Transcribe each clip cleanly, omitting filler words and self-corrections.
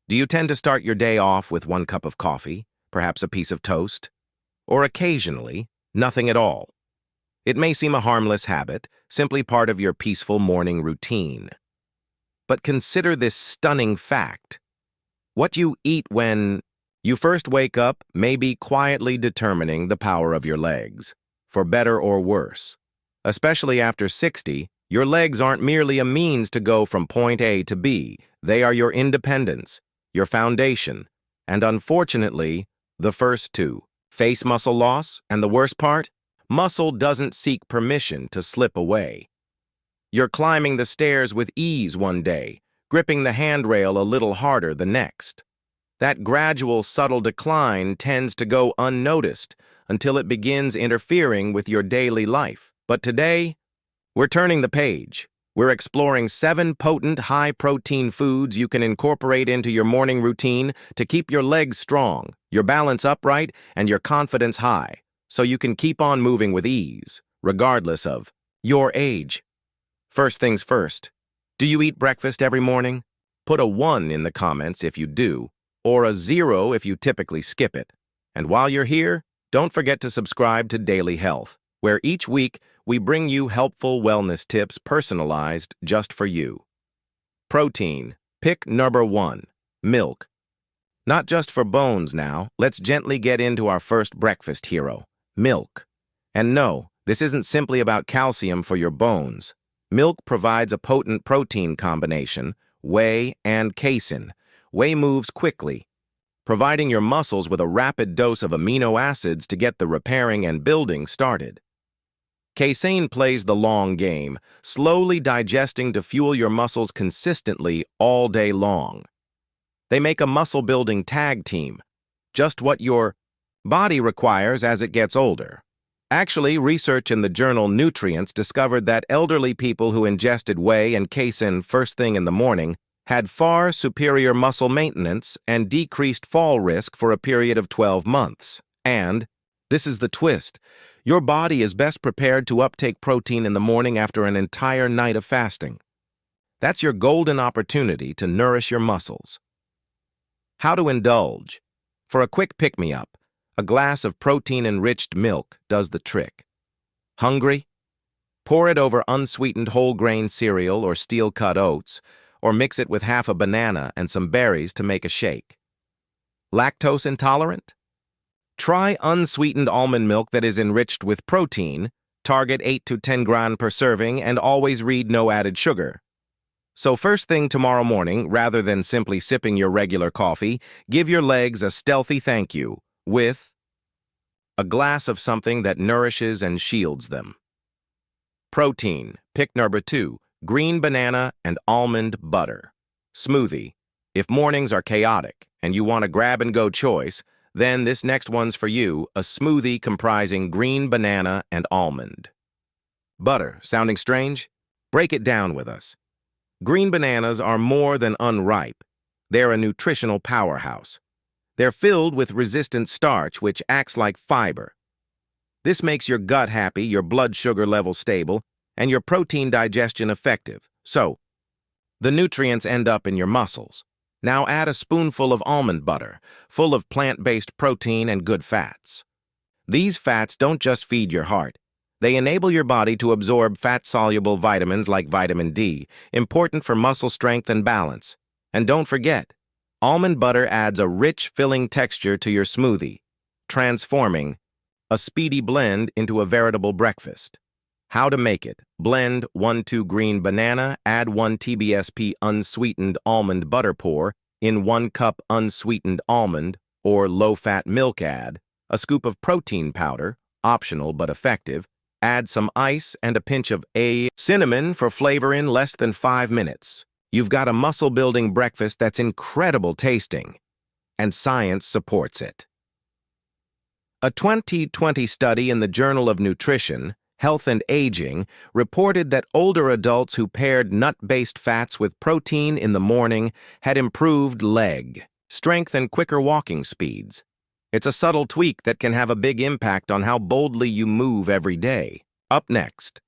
Do you tend to start your day off with 1 cup of coffee, perhaps a piece of toast? Or occasionally, nothing at all? It may seem a harmless habit, simply part of your peaceful morning routine. But consider this stunning fact. What you eat when you first wake up may be quietly determining the power of your legs, for better or worse. Especially after 60, your legs aren't merely a means to go from point A to B. They are your independence, your foundation, and unfortunately, the first two. Face muscle loss, and the worst part? Muscle doesn't seek permission to slip away. You're climbing the stairs with ease one day, gripping the handrail a little harder the next. That gradual, subtle decline tends to go unnoticed until it begins interfering with your daily life. But today, we're turning the page. We're exploring 7 potent, high-protein foods you can incorporate into your morning routine to keep your legs strong, your balance upright, and your confidence high, so you can keep on moving with ease, regardless of your age. First things first, do you eat breakfast every morning? Put a 1 in the comments if you do, or a 0 if you typically skip it. And while you're here, don't forget to subscribe to Daily Health, where each week we bring you helpful wellness tips personalized just for you. Protein. Pick number 1. Milk. Not just for bones now, let's gently get into our first breakfast hero, milk. And no, this isn't simply about calcium for your bones. Milk provides a potent protein combination, whey and casein. Whey moves quickly, providing your muscles with a rapid dose of amino acids to get the repairing and building started. Casein plays the long game, slowly digesting to fuel your muscles consistently all day long. They make a muscle-building tag team, just what your body requires as it gets older. Actually, research in the journal Nutrients discovered that elderly people who ingested whey and casein first thing in the morning had far superior muscle maintenance and decreased fall risk for a period of 12 months. And, this is the twist, your body is best prepared to uptake protein in the morning after an entire night of fasting. That's your golden opportunity to nourish your muscles. How to indulge? For a quick pick-me-up, a glass of protein-enriched milk does the trick. Hungry? Pour it over unsweetened whole-grain cereal or steel-cut oats, or mix it with half a banana and some berries to make a shake. Lactose intolerant? Try unsweetened almond milk that is enriched with protein, target 8 to 10 grams per serving, and always read no added sugar. So first thing tomorrow morning, rather than simply sipping your regular coffee, give your legs a stealthy thank you with a glass of something that nourishes and shields them. Protein. Pick number 2. Green banana and almond butter. Smoothie. If mornings are chaotic and you want a grab-and-go choice, then this next one's for you, a smoothie comprising green banana and almond. Butter. Sounding strange? Break it down with us. Green bananas are more than unripe. They're a nutritional powerhouse. They're filled with resistant starch, which acts like fiber. This makes your gut happy, your blood sugar level stable, and your protein digestion effective. So, the nutrients end up in your muscles. Now add a spoonful of almond butter, full of plant-based protein and good fats. These fats don't just feed your heart. They enable your body to absorb fat-soluble vitamins like vitamin D, important for muscle strength and balance. And don't forget, almond butter adds a rich, filling texture to your smoothie, transforming a speedy blend into a veritable breakfast. How to make it? Blend 1-2 green banana, add 1 TBSP unsweetened almond butter, pour in 1 cup unsweetened almond or low-fat milk, add a scoop of protein powder, optional but effective, add some ice and a pinch of cinnamon for flavor in less than 5 minutes. You've got a muscle-building breakfast that's incredible tasting, and science supports it. A 2020 study in the Journal of Nutrition, Health and Aging reported that older adults who paired nut-based fats with protein in the morning had improved leg strength and quicker walking speeds. It's a subtle tweak that can have a big impact on how boldly you move every day. Up next,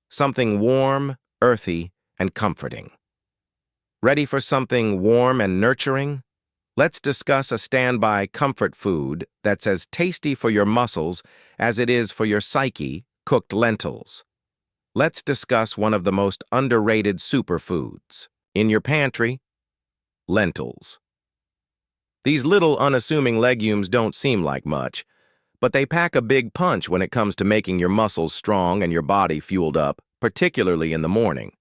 something warm, earthy, and comforting. Ready for something warm and nurturing? Let's discuss a standby comfort food that's as tasty for your muscles as it is for your psyche: cooked lentils. Let's discuss one of the most underrated superfoods. In your pantry, lentils. These little unassuming legumes don't seem like much, but they pack a big punch when it comes to making your muscles strong and your body fueled up, particularly in the morning.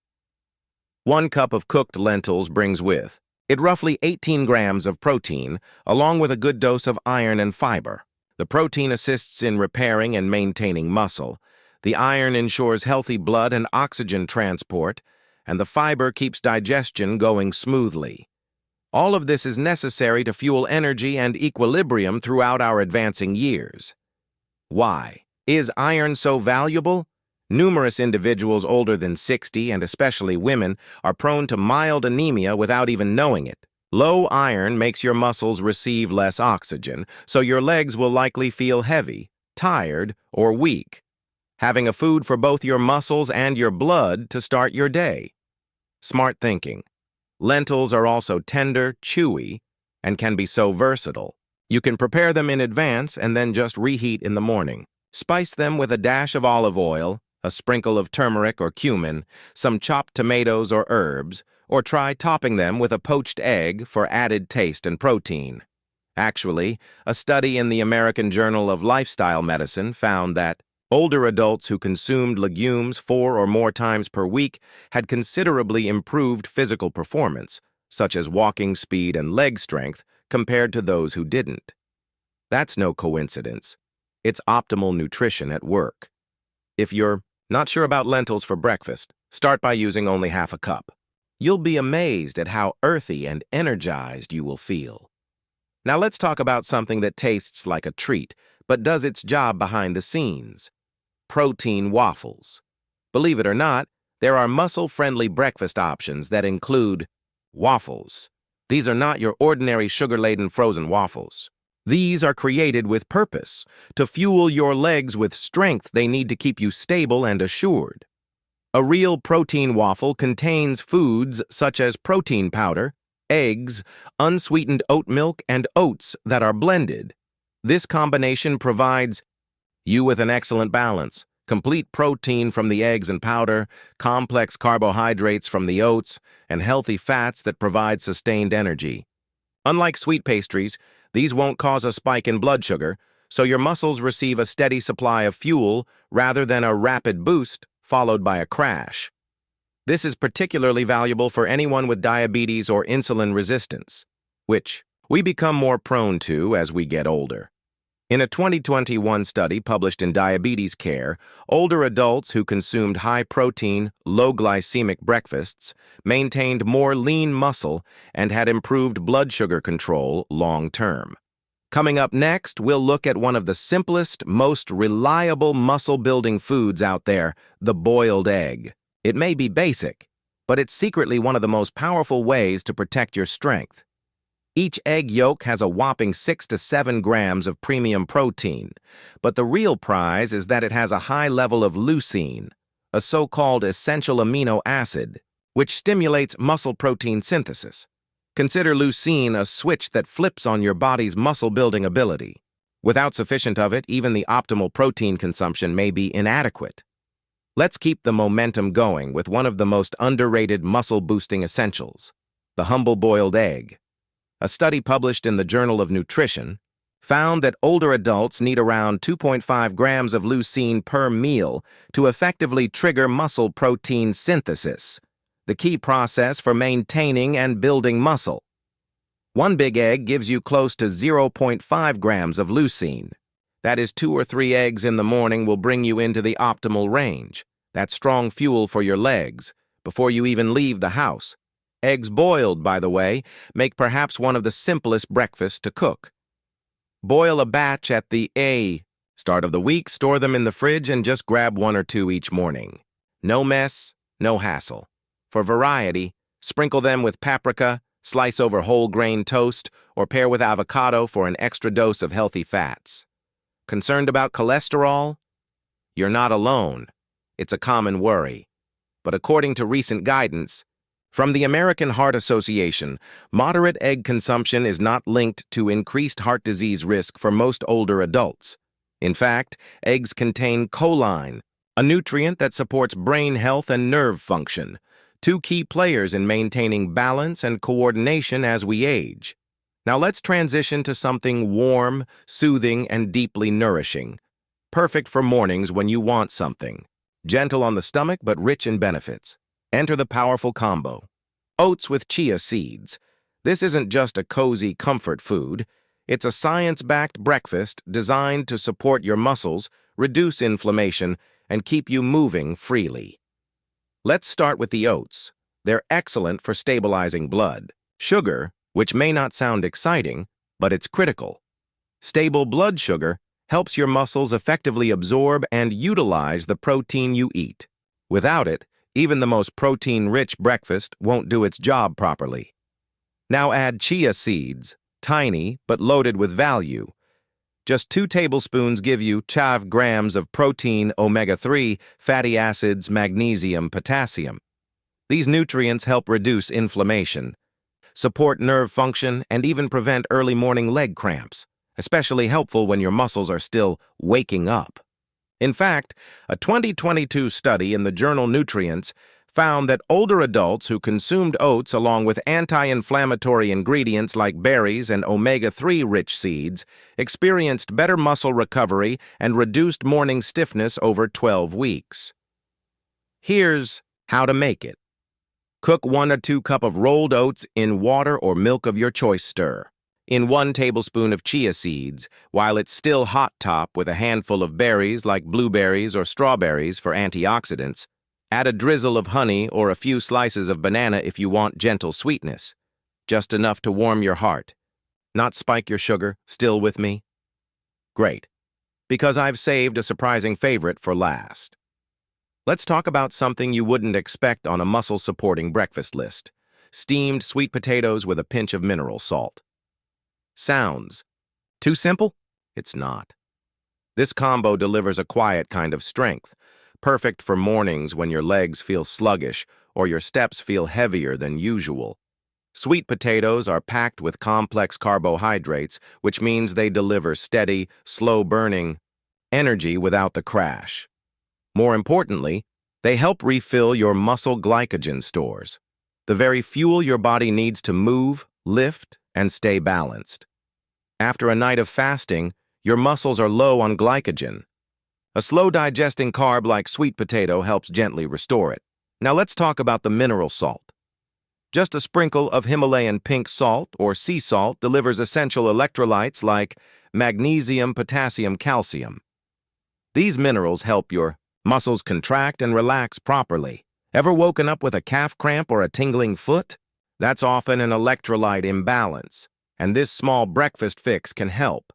1 cup of cooked lentils brings with it roughly 18 grams of protein, along with a good dose of iron and fiber. The protein assists in repairing and maintaining muscle. The iron ensures healthy blood and oxygen transport, and the fiber keeps digestion going smoothly. All of this is necessary to fuel energy and equilibrium throughout our advancing years. Why? Is iron so valuable? Numerous individuals older than 60, and especially women, are prone to mild anemia without even knowing it. Low iron makes your muscles receive less oxygen, so your legs will likely feel heavy, tired, or weak. Having a food for both your muscles and your blood to start your day. Smart thinking. Lentils are also tender, chewy, and can be so versatile. You can prepare them in advance and then just reheat in the morning. Spice them with a dash of olive oil, a sprinkle of turmeric or cumin, some chopped tomatoes or herbs, or try topping them with a poached egg for added taste and protein. Actually, a study in the American Journal of Lifestyle Medicine found that older adults who consumed legumes 4 or more times per week had considerably improved physical performance, such as walking speed and leg strength, compared to those who didn't. That's no coincidence. It's optimal nutrition at work. If you're not sure about lentils for breakfast, start by using only half a cup. You'll be amazed at how earthy and energized you will feel. Now let's talk about something that tastes like a treat, but does its job behind the scenes. Protein waffles. Believe it or not, there are muscle-friendly breakfast options that include waffles. These are not your ordinary sugar-laden frozen waffles. These are created with purpose, to fuel your legs with strength they need to keep you stable and assured. A real protein waffle contains foods such as protein powder, eggs, unsweetened oat milk, and oats that are blended. This combination provides you with an excellent balance: complete protein from the eggs and powder, complex carbohydrates from the oats, and healthy fats that provide sustained energy. Unlike sweet pastries, these won't cause a spike in blood sugar, so your muscles receive a steady supply of fuel rather than a rapid boost followed by a crash. This is particularly valuable for anyone with diabetes or insulin resistance, which we become more prone to as we get older. In a 2021 study published in Diabetes Care, older adults who consumed high-protein, low-glycemic breakfasts maintained more lean muscle and had improved blood sugar control long-term. Coming up next, we'll look at one of the simplest, most reliable muscle-building foods out there: the boiled egg. It may be basic, but it's secretly one of the most powerful ways to protect your strength. Each egg yolk has a whopping 6 to 7 grams of premium protein, but the real prize is that it has a high level of leucine, a so-called essential amino acid, which stimulates muscle protein synthesis. Consider leucine a switch that flips on your body's muscle-building ability. Without sufficient of it, even the optimal protein consumption may be inadequate. Let's keep the momentum going with one of the most underrated muscle-boosting essentials: the humble boiled egg. A study published in the Journal of Nutrition found that older adults need around 2.5 grams of leucine per meal to effectively trigger muscle protein synthesis, the key process for maintaining and building muscle. One big egg gives you close to 0.5 grams of leucine. That is 2 or 3 eggs in the morning will bring you into the optimal range. That's strong fuel for your legs before you even leave the house. Eggs boiled, by the way, make perhaps one of the simplest breakfasts to cook. Boil a batch at the start of the week, store them in the fridge, and just grab 1 or 2 each morning. No mess, no hassle. For variety, sprinkle them with paprika, slice over whole grain toast, or pair with avocado for an extra dose of healthy fats. Concerned about cholesterol? You're not alone. It's a common worry. But according to recent guidance, From the American Heart Association, moderate egg consumption is not linked to increased heart disease risk for most older adults. In fact, eggs contain choline, a nutrient that supports brain health and nerve function, two key players in maintaining balance and coordination as we age. Now let's transition to something warm, soothing, and deeply nourishing. Perfect for mornings when you want something. Gentle on the stomach but rich in benefits. Enter the powerful combo. Oats with chia seeds. This isn't just a cozy comfort food. It's a science-backed breakfast designed to support your muscles, reduce inflammation, and keep you moving freely. Let's start with the oats. They're excellent for stabilizing blood. Sugar, which may not sound exciting, but it's critical. Stable blood sugar helps your muscles effectively absorb and utilize the protein you eat. Without it, even the most protein-rich breakfast won't do its job properly. Now add chia seeds, tiny but loaded with value. Just 2 tablespoons give you 5 grams of protein, omega-3, fatty acids, magnesium, potassium. These nutrients help reduce inflammation, support nerve function, and even prevent early morning leg cramps, especially helpful when your muscles are still waking up. In fact, a 2022 study in the journal Nutrients found that older adults who consumed oats along with anti-inflammatory ingredients like berries and omega-3 rich seeds experienced better muscle recovery and reduced morning stiffness over 12 weeks. Here's how to make it. Cook 1 or 2 cups of rolled oats in water or milk of your choice. Stir in 1 tablespoon of chia seeds while it's still hot. Top with a handful of berries like blueberries or strawberries for antioxidants. Add a drizzle of honey or a few slices of banana if you want gentle sweetness. Just enough to warm your heart. Not spike your sugar. Still with me? Great, because I've saved a surprising favorite for last. Let's talk about something you wouldn't expect on a muscle-supporting breakfast list. Steamed sweet potatoes with a pinch of mineral salt. Sounds too simple? It's not. This combo delivers a quiet kind of strength, perfect for mornings when your legs feel sluggish or your steps feel heavier than usual. Sweet potatoes are packed with complex carbohydrates, which means they deliver steady, slow-burning energy without the crash. More importantly, they help refill your muscle glycogen stores, the very fuel your body needs to move, lift, and stay balanced. After a night of fasting, your muscles are low on glycogen. A slow-digesting carb like sweet potato helps gently restore it. Now let's talk about the mineral salt. Just a sprinkle of Himalayan pink salt or sea salt delivers essential electrolytes like magnesium, potassium, calcium. These minerals help your muscles contract and relax properly. Ever woken up with a calf cramp or a tingling foot? That's often an electrolyte imbalance, and this small breakfast fix can help.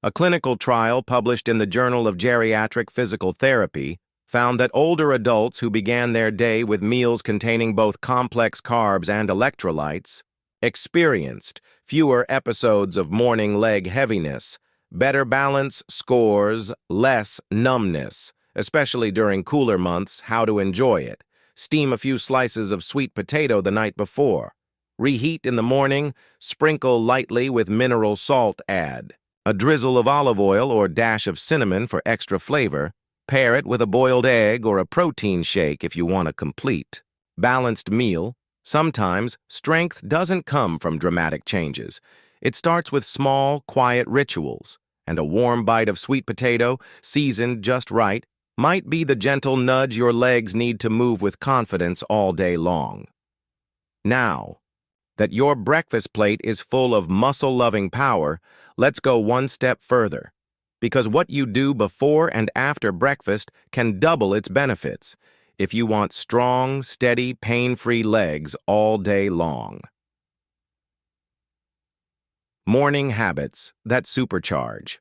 A clinical trial published in the Journal of Geriatric Physical Therapy found that older adults who began their day with meals containing both complex carbs and electrolytes experienced fewer episodes of morning leg heaviness, better balance scores, less numbness, especially during cooler months. How to enjoy it. Steam a few slices of sweet potato the night before. Reheat in the morning, sprinkle lightly with mineral salt. Add a drizzle of olive oil or dash of cinnamon for extra flavor. Pair it with a boiled egg or a protein shake if you want a complete, balanced meal. Sometimes, strength doesn't come from dramatic changes. It starts with small, quiet rituals, and a warm bite of sweet potato, seasoned just right, might be the gentle nudge your legs need to move with confidence all day long. Now that your breakfast plate is full of muscle-loving power, let's go one step further. Because what you do before and after breakfast can double its benefits if you want strong, steady, pain-free legs all day long. Morning habits that supercharge.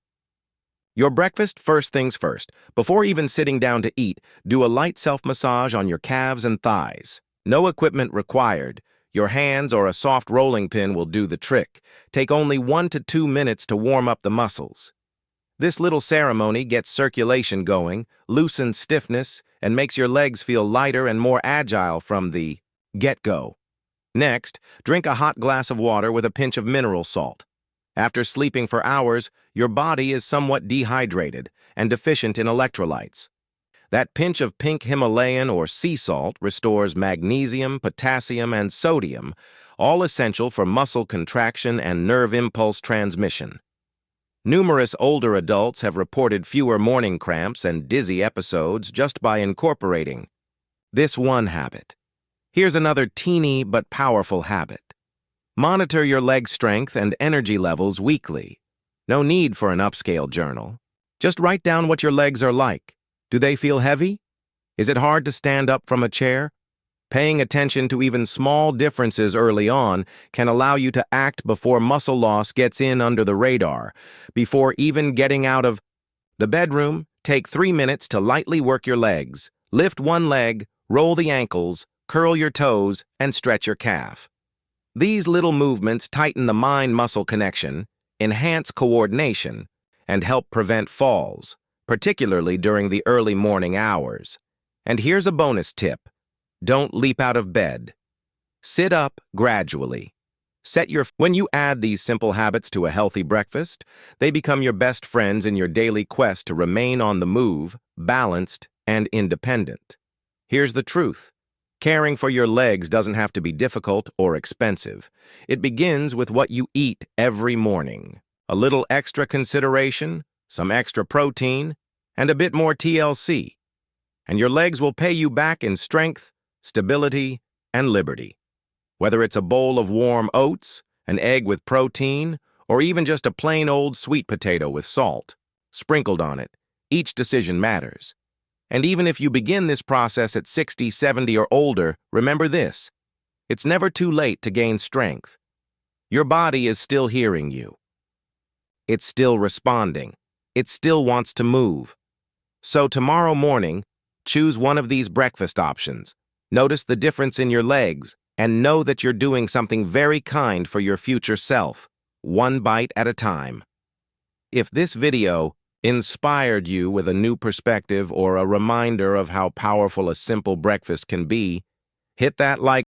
Your breakfast first things first. Before even sitting down to eat, do a light self-massage on your calves and thighs. No equipment required. Your hands or a soft rolling pin will do the trick. Take only 1 to 2 minutes to warm up the muscles. This little ceremony gets circulation going, loosens stiffness, and makes your legs feel lighter and more agile from the get-go. Next, drink a hot glass of water with a pinch of mineral salt. After sleeping for hours, your body is somewhat dehydrated and deficient in electrolytes. That pinch of pink Himalayan or sea salt restores magnesium, potassium, and sodium, all essential for muscle contraction and nerve impulse transmission. Numerous older adults have reported fewer morning cramps and dizzy episodes just by incorporating this one habit. Here's another teeny but powerful habit. Monitor your leg strength and energy levels weekly. No need for an upscale journal. Just write down what your legs are like. Do they feel heavy? Is it hard to stand up from a chair? Paying attention to even small differences early on can allow you to act before muscle loss gets in under the radar. Before even getting out of the bedroom, take 3 minutes to lightly work your legs. Lift one leg, roll the ankles, curl your toes, and stretch your calf. These little movements tighten the mind-muscle connection, enhance coordination, and help prevent falls, particularly during the early morning hours. And here's a bonus tip. Don't leap out of bed. Sit up gradually. When you add these simple habits to a healthy breakfast, they become your best friends in your daily quest to remain on the move, balanced, and independent. Here's the truth. Caring for your legs doesn't have to be difficult or expensive. It begins with what you eat every morning. A little extra consideration, some extra protein, and a bit more TLC. And your legs will pay you back in strength, stability, and liberty. Whether it's a bowl of warm oats, an egg with protein, or even just a plain old sweet potato with salt sprinkled on it, each decision matters. And even if you begin this process at 60, 70, or older, remember this. It's never too late to gain strength. Your body is still hearing you. It's still responding. It still wants to move. So tomorrow morning, choose one of these breakfast options. Notice the difference in your legs, and know that you're doing something very kind for your future self, one bite at a time. If this video inspired you with a new perspective or a reminder of how powerful a simple breakfast can be, hit that like